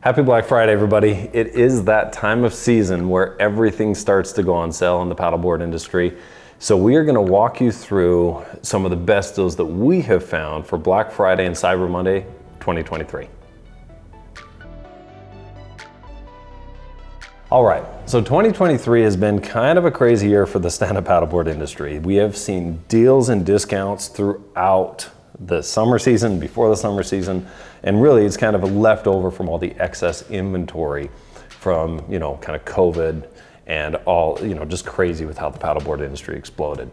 Happy Black Friday, everybody. It is that time of season where everything starts to go on sale in the paddleboard industry. So we are gonna walk you through some of the best deals that we have found for Black Friday and Cyber Monday 2023. All right, so 2023 has been kind of a crazy year for the stand-up paddleboard industry. We have seen deals and discounts throughout the summer season, before the summer season, and really it's kind of a leftover from all the excess inventory from, kind of COVID and all, just crazy with how the paddleboard industry exploded.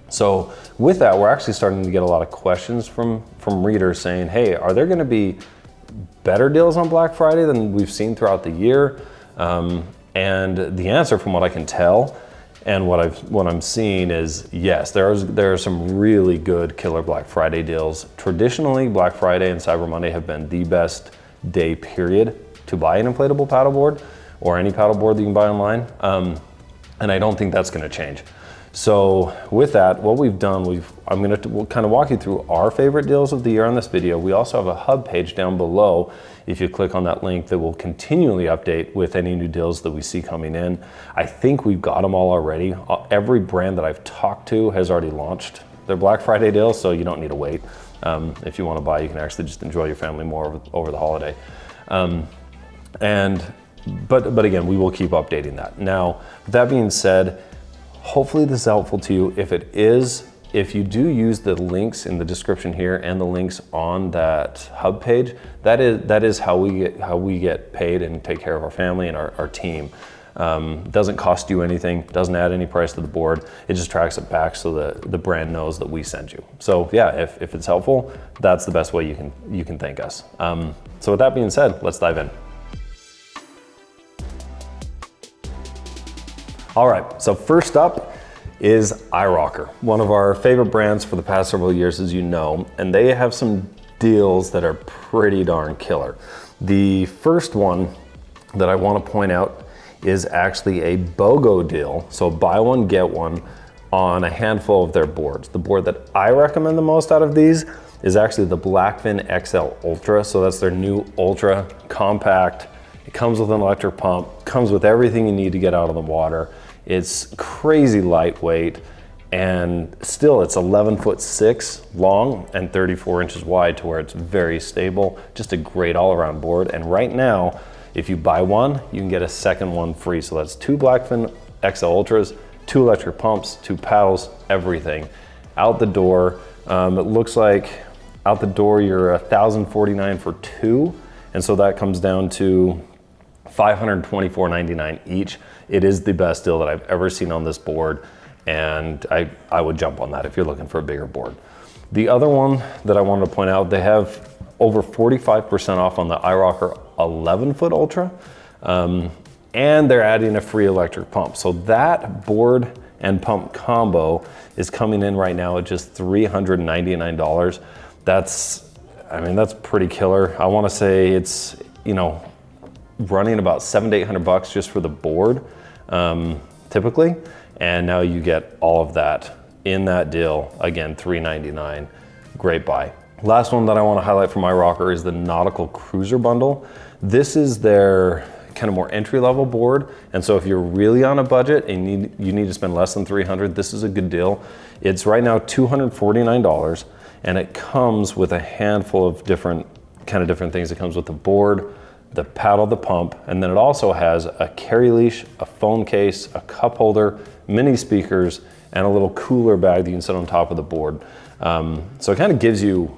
So with that, we're actually starting to get a lot of questions from readers saying, hey, are there gonna be better deals on Black Friday than we've seen throughout the year? And the answer, from what I can tell and what I'm seeing, is yes. There are some really good killer Black Friday deals. Traditionally, Black Friday and Cyber Monday have been the best day period to buy an inflatable paddleboard or any paddleboard that you can buy online, and I don't think that's going to change. So with that, what we've done, we'll kind of walk you through our favorite deals of the year on this video. We also have a hub page down below. If you click on that link, that will continually update with any new deals that we see coming in. I think we've got them all already. Every brand that I've talked to has already launched their Black Friday deals, so you don't need to wait. If you want to buy, you can actually just enjoy your family more over the holiday. But again, we will keep updating that. Now, with that being said, hopefully this is helpful to you. If you do use the links in the description here and the links on that hub page, that is how we get paid and take care of our family and our team. Doesn't cost you anything, doesn't add any price to the board. It just tracks it back so that the brand knows that we sent you. So yeah, if it's helpful, that's the best way you can thank us. So with that being said, let's dive in. All right, so first up is iRocker, one of our favorite brands for the past several years, as you know, and they have some deals that are pretty darn killer. The first one that I want to point out is actually a BOGO deal, so buy one, get one on a handful of their boards. The board that I recommend the most out of these is actually the Blackfin XL Ultra, so that's their new ultra compact. It comes with an electric pump, comes with everything you need to get out of the water. It's crazy lightweight, and still it's 11'6" long and 34 inches wide, to where it's very stable. Just a great all-around board. And right now, if you buy one, you can get a second one free. So that's two Blackfin XL Ultras, two electric pumps, two paddles, everything. Out the door, it looks like out the door you're $1,049 for two, and so that comes down to $524.99 each. It is the best deal that I've ever seen on this board, and I would jump on that if you're looking for a bigger board. The other one that I wanted to point out, they have over 45% off on the iRocker 11-foot Ultra, and they're adding a free electric pump. So that board and pump combo is coming in right now at just $399. That's pretty killer. I want to say it's, running about $700 to $800 just for the board, typically, and now you get all of that in that deal. Again, $399, great buy. Last one that I want to highlight from iRocker is the Nautical Cruiser Bundle. This is their kind of more entry-level board, and so if you're really on a budget and you need to spend less than $300, this is a good deal. It's right now $249, and it comes with a handful of different things. It comes with the board, the paddle, the pump, and then it also has a carry leash, a phone case, a cup holder, mini speakers, and a little cooler bag that you can sit on top of the board. So it kind of gives you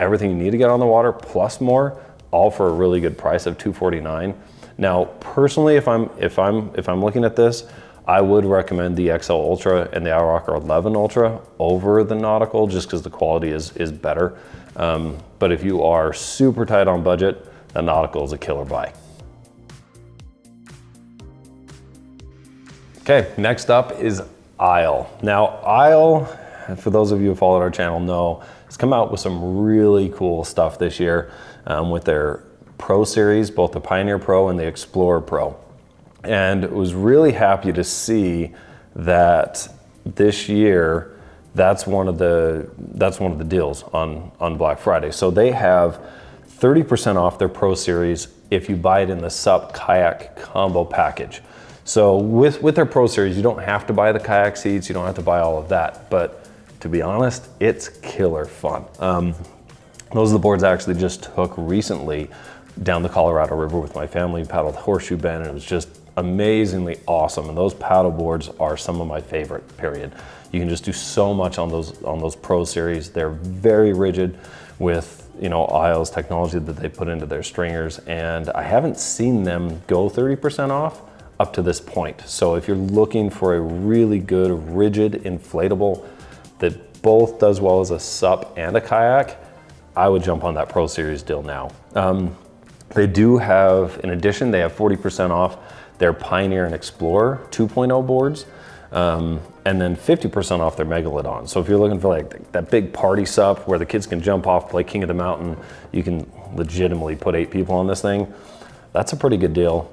everything you need to get on the water plus more, all for a really good price of $249. Now, personally, if I'm looking at this, I would recommend the XL Ultra and the iRocker 11 Ultra over the Nautical, just because the quality is better. But if you are super tight on budget, the Nautical is a killer buy. Okay, next up is Isle. Now, Isle, for those of you who followed our channel know, has come out with some really cool stuff this year with their Pro series, both the Pioneer Pro and the Explorer Pro. And was really happy to see that this year, that's one of the deals on Black Friday. So they have 30% off their Pro Series if you buy it in the SUP kayak combo package. So with their Pro Series, you don't have to buy the kayak seats, you don't have to buy all of that, but to be honest, it's killer fun. Those are the boards I actually just took recently down the Colorado River with my family, paddled Horseshoe Bend, and it was just amazingly awesome. And those paddle boards are some of my favorite, period. You can just do so much on those Pro Series. They're very rigid with, you know, Isles technology that they put into their stringers, and I haven't seen them go 30% off up to this point. So if you're looking for a really good, rigid, inflatable that both does well as a SUP and a kayak, I would jump on that Pro Series deal now. They do have, in addition, they have 40% off their Pioneer and Explorer 2.0 boards, and then 50% off their Megalodon. So if you're looking for like that big party SUP where the kids can jump off, play King of the Mountain, you can legitimately put 8 people on this thing, that's a pretty good deal.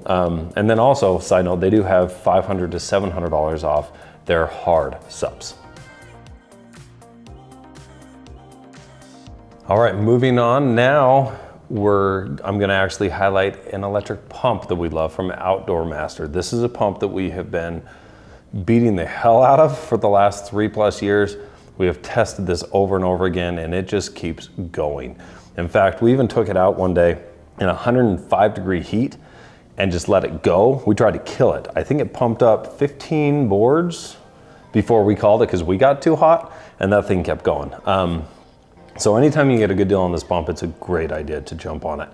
And then also, side note, they do have $500 to $700 off their hard SUPs. All right, moving on now, I'm gonna actually highlight an electric pump that we love from Outdoor Master. This is a pump that we have been beating the hell out of for the last 3+ years. We have tested this over and over again, and it just keeps going. In fact, we even took it out one day in 105-degree heat and just let it go. We tried to kill it. I think it pumped up 15 boards before we called it because we got too hot, and that thing kept going. So anytime you get a good deal on this pump, it's a great idea to jump on it.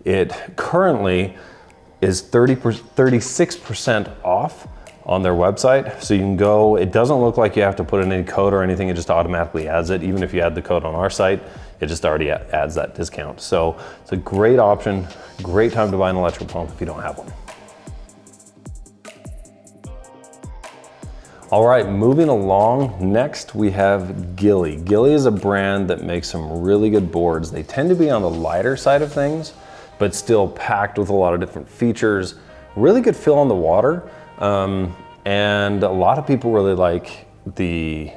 It currently is 36% off on their website. So you can go, it doesn't look like you have to put in any code or anything, it just automatically adds it. Even if you add the code on our site, it just already adds that discount. So it's a great option, great time to buy an electric pump if you don't have one. All right, moving along, next we have Gilly. Gilly is a brand that makes some really good boards. They tend to be on the lighter side of things, but still packed with a lot of different features. Really good feel on the water, and a lot of people really like the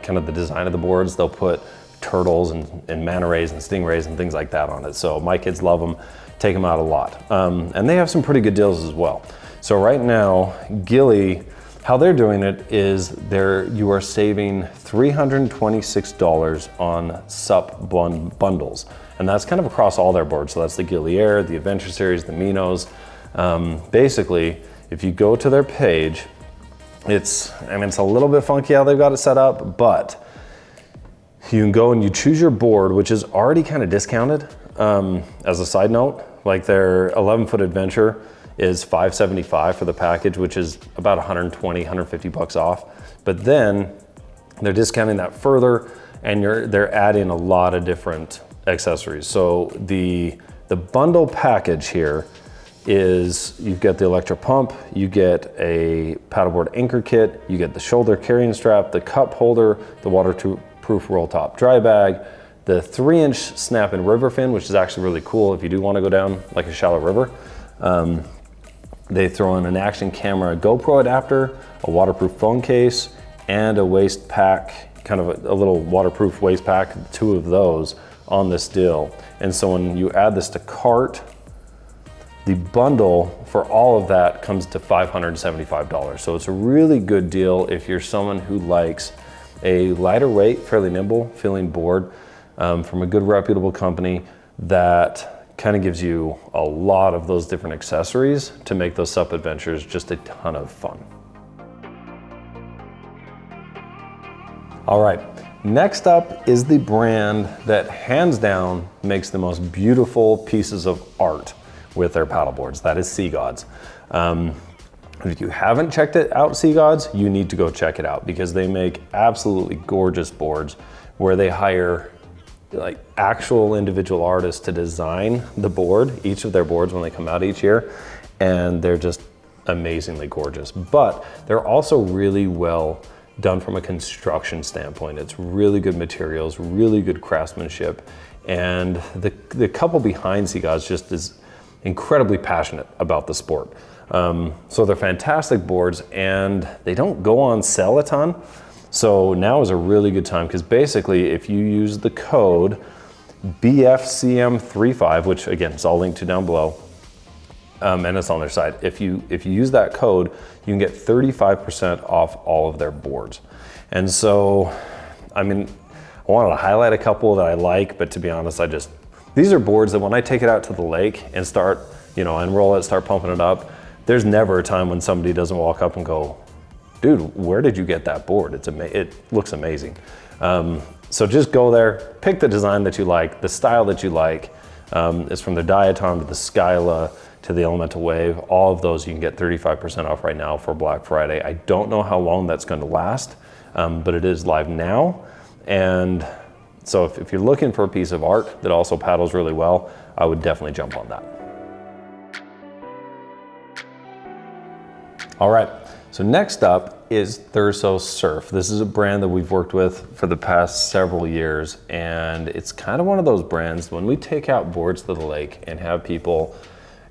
kind of the design of the boards. They'll put turtles and manta rays and stingrays and things like that on it. So my kids love them, take them out a lot. And they have some pretty good deals as well. So right now, Gilly, how they're doing it is you are saving $326 on SUP bundles. And that's kind of across all their boards. So that's the Gilly Air, the Adventure Series, the Minos. Basically, if you go to their page, it's a little bit funky how they've got it set up, but you can go and you choose your board, which is already kind of discounted. As a side note, like their 11-foot Adventure is $575 for the package, which is about 120, 150 bucks off. But then they're discounting that further, and they're adding a lot of different accessories. So the bundle package here is, you've got the electric pump, you get a paddleboard anchor kit, you get the shoulder carrying strap, the cup holder, the waterproof roll top dry bag, the 3-inch snap-in river fin, which is actually really cool if you do want to go down like a shallow river. They throw in an action camera GoPro adapter, a waterproof phone case, and a waist pack, kind of a little waterproof waist pack, 2 of those on this deal. And so when you add this to cart, the bundle for all of that comes to $575. So it's a really good deal if you're someone who likes a lighter weight, fairly nimble feeling board from a good reputable company that kind of gives you a lot of those different accessories to make those SUP adventures just a ton of fun. All right, next up is the brand that hands down makes the most beautiful pieces of art with their paddleboards. That is Sea Gods. If you haven't checked it out, Sea Gods, you need to go check it out because they make absolutely gorgeous boards where they hire like actual individual artists to design the board, each of their boards when they come out each year, and they're just amazingly gorgeous. But they're also really well done from a construction standpoint. It's really good materials, really good craftsmanship, and the couple behind Sea Gods just is incredibly passionate about the sport. So they're fantastic boards, and they don't go on sale a ton. So now is a really good time because basically if you use the code BFCM35, which again is all linked to down below, and it's on their site. If you use that code, you can get 35% off all of their boards. And so, I mean, I wanted to highlight a couple that I like, but to be honest, these are boards that when I take it out to the lake and start, unroll it, start pumping it up, there's never a time when somebody doesn't walk up and go, dude, where did you get that board? It looks amazing. So just go there, pick the design that you like, the style that you like. It's from the Diatom to the Skyla to the Elemental Wave. All of those you can get 35% off right now for Black Friday. I don't know how long that's going to last, but it is live now. And so if you're looking for a piece of art that also paddles really well, I would definitely jump on that. All right, so next up is Thurso Surf. This is a brand that we've worked with for the past several years, and it's kind of one of those brands when we take out boards to the lake and have people,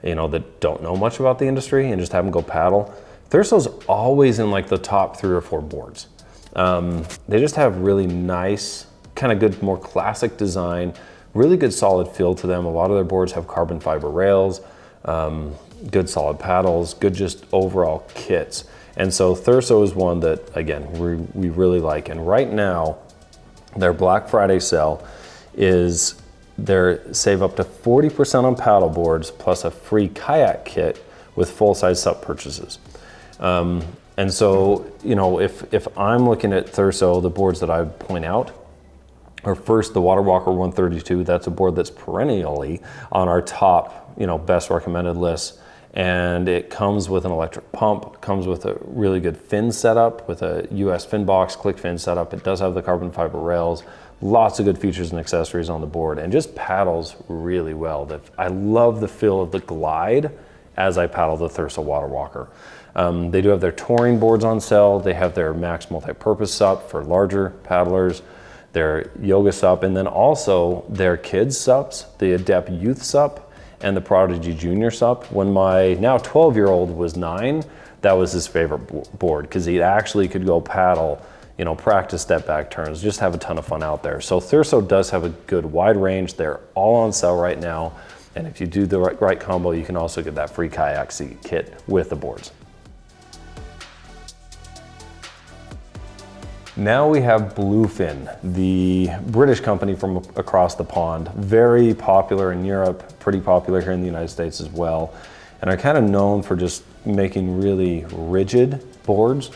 that don't know much about the industry and just have them go paddle. Thurso's always in like the top 3 or 4 boards. They just have really nice, kind of good, more classic design, really good solid feel to them. A lot of their boards have carbon fiber rails, good solid paddles, good just overall kits. And so Thurso is one that, again, we really like. And right now, their Black Friday sale is save up to 40% on paddle boards plus a free kayak kit with full-size SUP purchases. And so, if I'm looking at Thurso, the boards that I would point out are first the Water Walker 132. That's a board that's perennially on our top, best recommended list. And it comes with an electric pump, comes with a really good fin setup with a US fin box, click fin setup. It does have the carbon fiber rails, lots of good features and accessories on the board, and just paddles really well. I love the feel of the glide as I paddle the Thurso Water Walker. They do have their touring boards on sale. They have their Max multi-purpose SUP for larger paddlers, their yoga SUP, and then also their kids SUPs, the Adept Youth SUP and the Prodigy Junior SUP. When my now 12-year-old was 9, that was his favorite board because he actually could go paddle, practice step back turns, just have a ton of fun out there. So Thurso does have a good wide range. They're all on sale right now. And if you do the right combo, you can also get that free kayak seat kit with the boards. Now we have Bluefin, the British company from across the pond. Very popular in Europe, pretty popular here in the United States as well. And are kind of known for just making really rigid boards.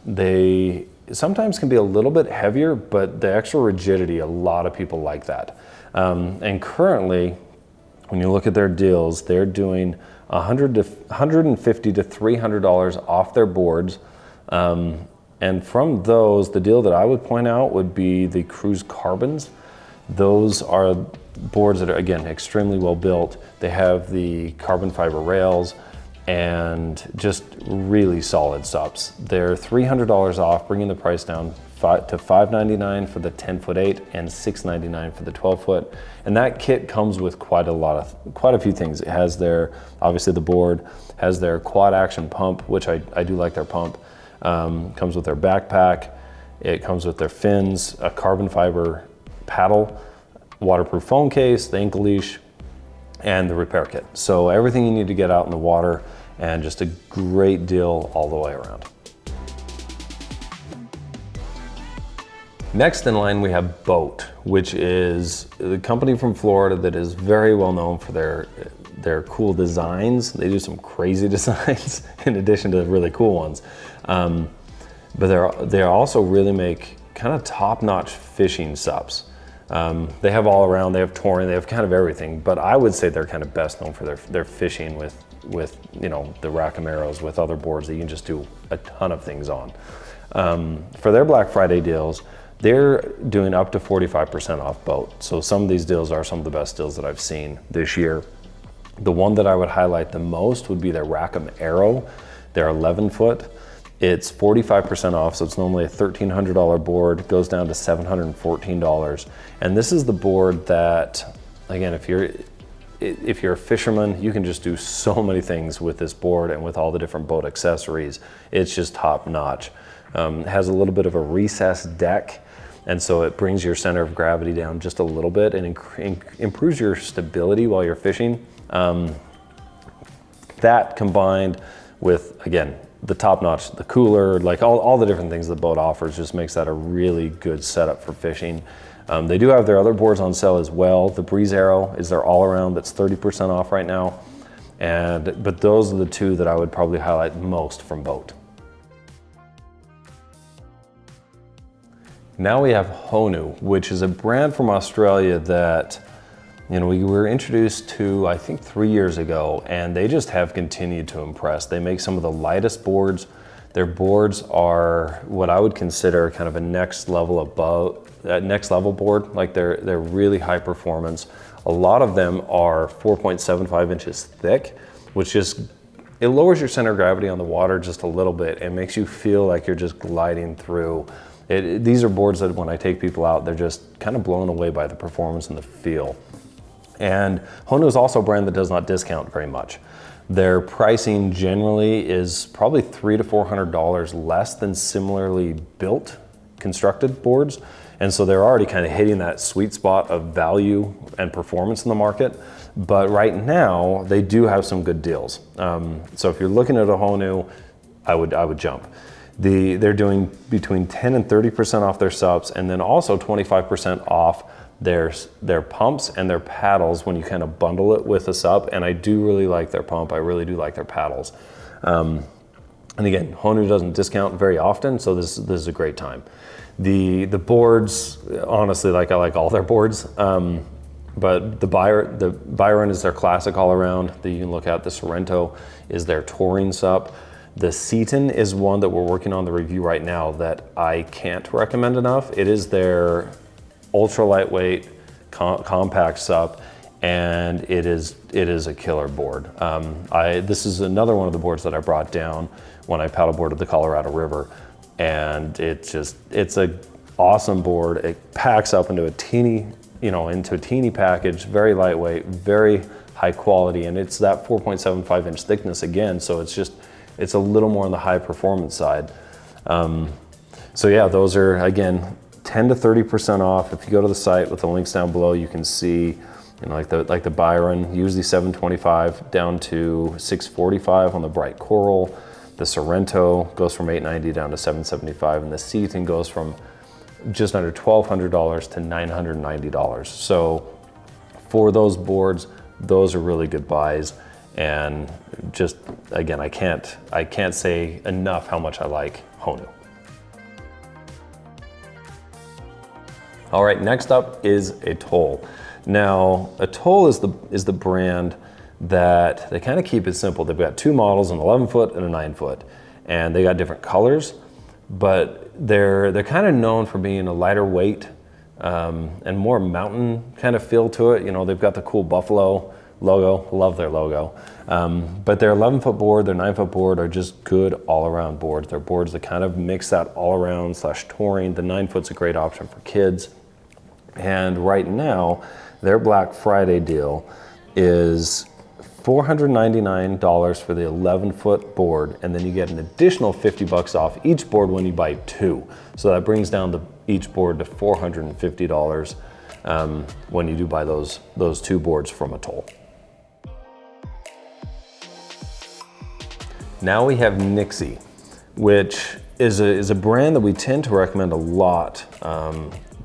They sometimes can be a little bit heavier, but the extra rigidity, a lot of people like that. And currently, when you look at their deals, they're doing $150 to $300 off their boards. And from those, the deal that I would point out would be the Cruise Carbons. Those are boards that are, again, extremely well built. They have the carbon fiber rails and just really solid SUPs. They're $300 off, bringing the price down to $599 for the 10'8" and $699 for the 12-foot. And that kit comes with quite a few things. It has obviously the board, has their quad action pump, which I do like their pump. Comes with their backpack. It comes with their fins, a carbon fiber paddle, waterproof phone case, the ankle leash, and the repair kit. So everything you need to get out in the water, and just a great deal all the way around. Next in line we have Boat, which is the company from Florida that is very well known for their cool designs. They do some crazy designs in addition to really cool ones. But they also really make kind of top-notch fishing SUPs. They have all around, they have touring, they have kind of everything, but I would say they're kind of best known for their fishing with the Racamaros, with other boards that you can just do a ton of things on. For their Black Friday deals, they're doing up to 45% off Boat. So some of these deals are some of the best deals that I've seen this year. The one that I would highlight the most would be their Rackham Arrow. They're 11-foot. It's 45% off, so it's normally a $1,300 board, goes down to $714. And this is the board that, again, if you're a fisherman, you can just do so many things with this board and with all the different boat accessories. It's just top notch. It has a little bit of a recessed deck, and so it brings your center of gravity down just a little bit and improves your stability while you're fishing. that combined with, again, the top notch, the cooler, like all the different things the boat offers just makes that a really good setup for fishing. They do have their other boards on sale as well. The Breeze Arrow is their all around that's 30% off right now. But those are the two that I would probably highlight most from BOTE. Now we have Honu, which is a brand from Australia that, you know, we were introduced to, I think 3 years ago, and they just have continued to impress. They make some of the lightest boards. Their boards are what I would consider kind of a next level board. Like they're really high performance. A lot of them are 4.75 inches thick, which just, it lowers your center of gravity on the water just a little bit and makes you feel like you're just gliding through. These are boards that when I take people out, they're just kind of blown away by the performance and the feel. And Honu is also a brand that does not discount very much. Their pricing generally is probably $300 to $400 less than similarly built, constructed boards. And so they're already kind of hitting that sweet spot of value and performance in the market. But right now, they do have some good deals. So if you're looking at a Honu, I would jump. They're doing between 10 and 30% off their subs, and then also 25% off their pumps and their paddles when you kind of bundle it with a sub. And I do really like their pump. I really do like their paddles. And again, Honu doesn't discount very often, so this is a great time. The boards, honestly, like I like all their boards, but the Byron is their classic all around that you can look at. The Sorrento is their touring sup. The Seaton is one that we're working on the review right now that I can't recommend enough. It is their ultra lightweight compact sup, and it is a killer board. This is another one of the boards that I brought down when I paddleboarded the Colorado River, and it's a awesome board. It packs up into a teeny package, very lightweight, very high quality, and it's that 4.75 inch thickness again, so it's a little more on the high performance side. So yeah, those are, again, 10 to 30% off. If you go to the site with the links down below, you can see, you know, like the Byron, usually $725 down to $645 on the Bright Coral. The Sorrento goes from $890 down to $775, and the Seaton goes from just under $1,200 to $990. So for those boards, those are really good buys. And just, again, I can't say enough how much I like Honu. All right, next up is Atoll. Now, Atoll is the brand that they kind of keep it simple. They've got two models, an 11 foot and a 9 foot, and they got different colors, but they're kind of known for being a lighter weight and more mountain kind of feel to it. You know, they've got the cool buffalo logo, love their logo. But their 11 foot board, their 9 foot board are just good all around boards. They're boards that kind of mix that all around / touring. The 9 foot's a great option for kids. And right now, their Black Friday deal is $499 for the 11 foot board, and then you get an additional $50 off each board when you buy two. So that brings down each board to $450 when you do buy those two boards from Atoll. Now we have Nixie, which is a brand that we tend to recommend a lot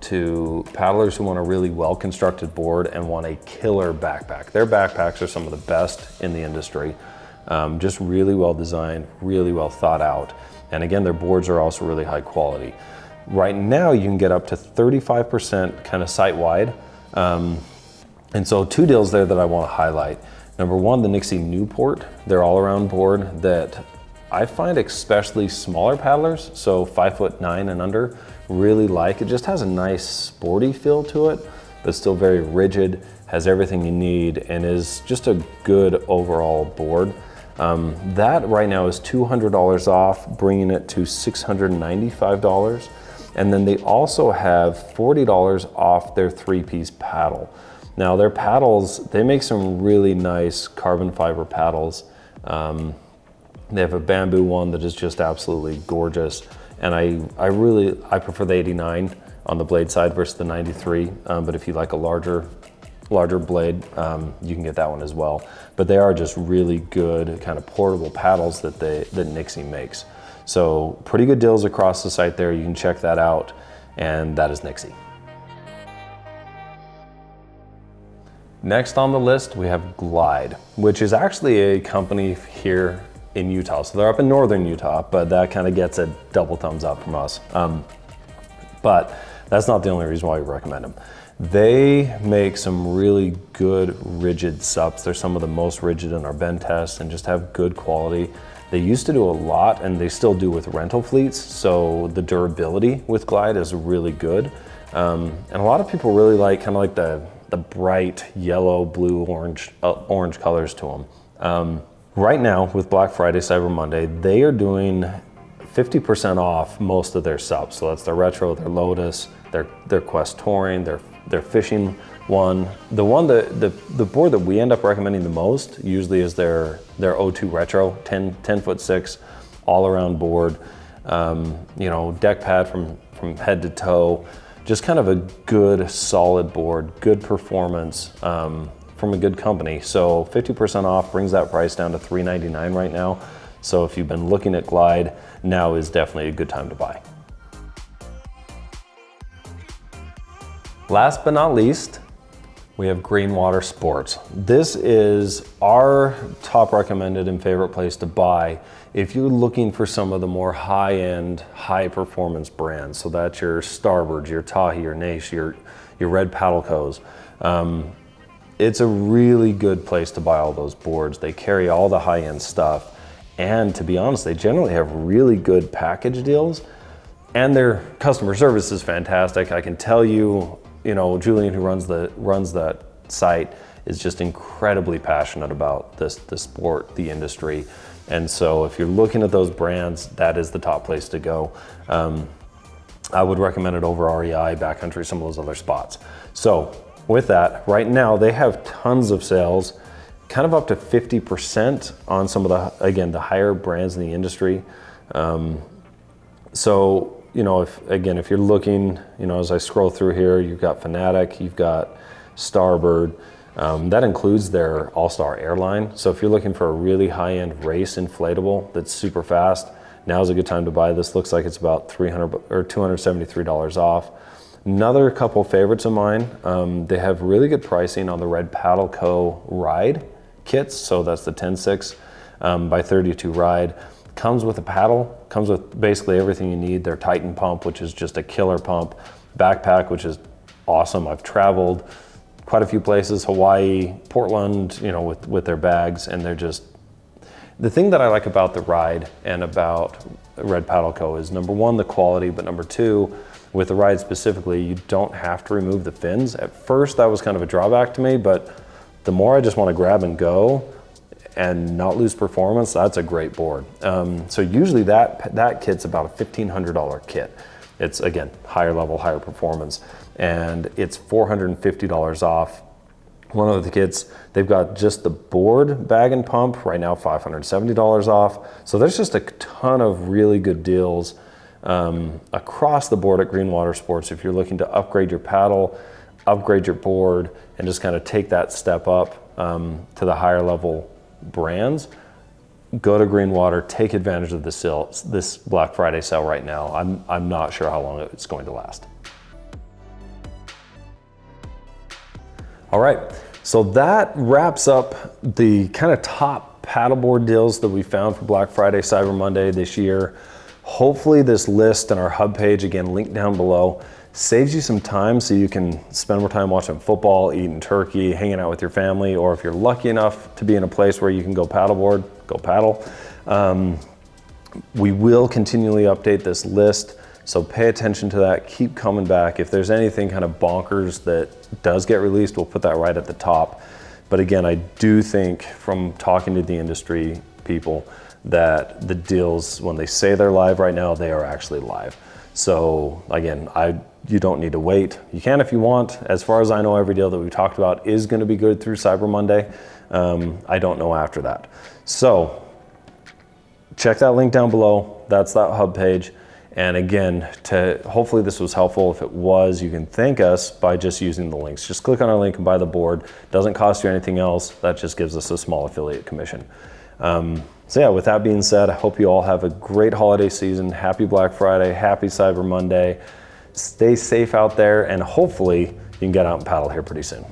to paddlers who want a really well-constructed board and want a killer backpack. Their backpacks are some of the best in the industry. Just really well designed, really well thought out. And again, their boards are also really high quality. Right now, you can get up to 35% kind of site-wide. And so two deals there that I want to highlight. Number one, the Nixie Newport. They're all-around board that I find especially smaller paddlers, so 5'9" and under, really like. It just has a nice sporty feel to it, but still very rigid, has everything you need, and is just a good overall board. That right now is $200 off, bringing it to $695. And then they also have $40 off their 3-piece paddle. Now their paddles, they make some really nice carbon fiber paddles. They have a bamboo one that is just absolutely gorgeous. And I prefer the 89 on the blade side versus the 93. But if you like a larger larger blade, you can get that one as well. But they are just really good kind of portable paddles that Nixie makes. So pretty good deals across the site there. You can check that out, and that is Nixie. Next on the list, we have Glide, which is actually a company here in Utah. So they're up in northern Utah, but that kind of gets a double thumbs up from us. But that's not the only reason why we recommend them. They make some really good rigid SUPs. They're some of the most rigid in our bend tests and just have good quality. They used to do a lot, and they still do with rental fleets, so the durability with Glide is really good. And a lot of people really like kind of like the bright yellow, blue, orange colors to them. Right now with Black Friday, Cyber Monday, they are doing 50% off most of their SUPs. So that's their Retro, their Lotus, their Quest Touring, their fishing one. The board that we end up recommending the most usually is their O2 Retro, 10'6", all around board. You know, deck pad from head to toe. Just kind of a good, solid board, good performance from a good company. So 50% off brings that price down to $399 right now. So if you've been looking at Glide, now is definitely a good time to buy. Last but not least, we have Greenwater Sports. This is our top recommended and favorite place to buy if you're looking for some of the more high-end, high-performance brands. So that's your Starboards, your Tahi, your Naish, your Red Paddle Co's. It's a really good place to buy all those boards. They carry all the high-end stuff. And to be honest, they generally have really good package deals, and their customer service is fantastic. I can tell you, Julian, who runs that site, is just incredibly passionate about the sport, the industry. And so if you're looking at those brands, that is the top place to go. I would recommend it over REI, Backcountry, some of those other spots. So with that, right now they have tons of sales, kind of up to 50% on some of the higher brands in the industry. So, if you're looking, as I scroll through here, you've got Fanatic, you've got Starbird. That includes their All-Star Airline. So if you're looking for a really high-end race inflatable that's super fast, now's a good time to buy this. Looks like it's about $300 or $273 off. Another couple favorites of mine, they have really good pricing on the Red Paddle Co. Ride kits. So that's the 10'6" by 32 Ride. Comes with a paddle, comes with basically everything you need. Their Titan pump, which is just a killer pump. Backpack, which is awesome. I've traveled quite a few places, Hawaii, Portland, with their bags, and they're just, the thing that I like about the Ride and about Red Paddle Co. is number one, the quality, but number two, with the Ride specifically, you don't have to remove the fins. At first, that was kind of a drawback to me, but the more I just want to grab and go and not lose performance, that's a great board. So usually that kit's about a $1,500 kit. It's, again, higher level, higher performance, and it's $450 off. One of the kits, they've got just the board, bag and pump, right now $570 off. So there's just a ton of really good deals across the board at Greenwater Sports if you're looking to upgrade your paddle, upgrade your board, and just kind of take that step up to the higher level brands. Go to Greenwater, take advantage of this Black Friday sale right now. I'm not sure how long it's going to last. All right, so that wraps up the kind of top paddleboard deals that we found for Black Friday, Cyber Monday this year. Hopefully this list and our hub page, again, linked down below, saves you some time so you can spend more time watching football, eating turkey, hanging out with your family, or if you're lucky enough to be in a place where you can go paddleboard, go paddle. We will continually update this list, so pay attention to that, keep coming back. If there's anything kind of bonkers that does get released, we'll put that right at the top. But again, I do think from talking to the industry people that the deals, when they say they're live right now, they are actually live. So again, you don't need to wait. You can if you want. As far as I know, every deal that we talked about is going to be good through Cyber Monday. I don't know after that. So check that link down below. That's that hub page. And again, hopefully this was helpful. If it was, you can thank us by just using the links. Just click on our link and buy the board. Doesn't cost you anything else. That just gives us a small affiliate commission. So yeah, with that being said, I hope you all have a great holiday season. Happy Black Friday, happy Cyber Monday. Stay safe out there, and hopefully you can get out and paddle here pretty soon.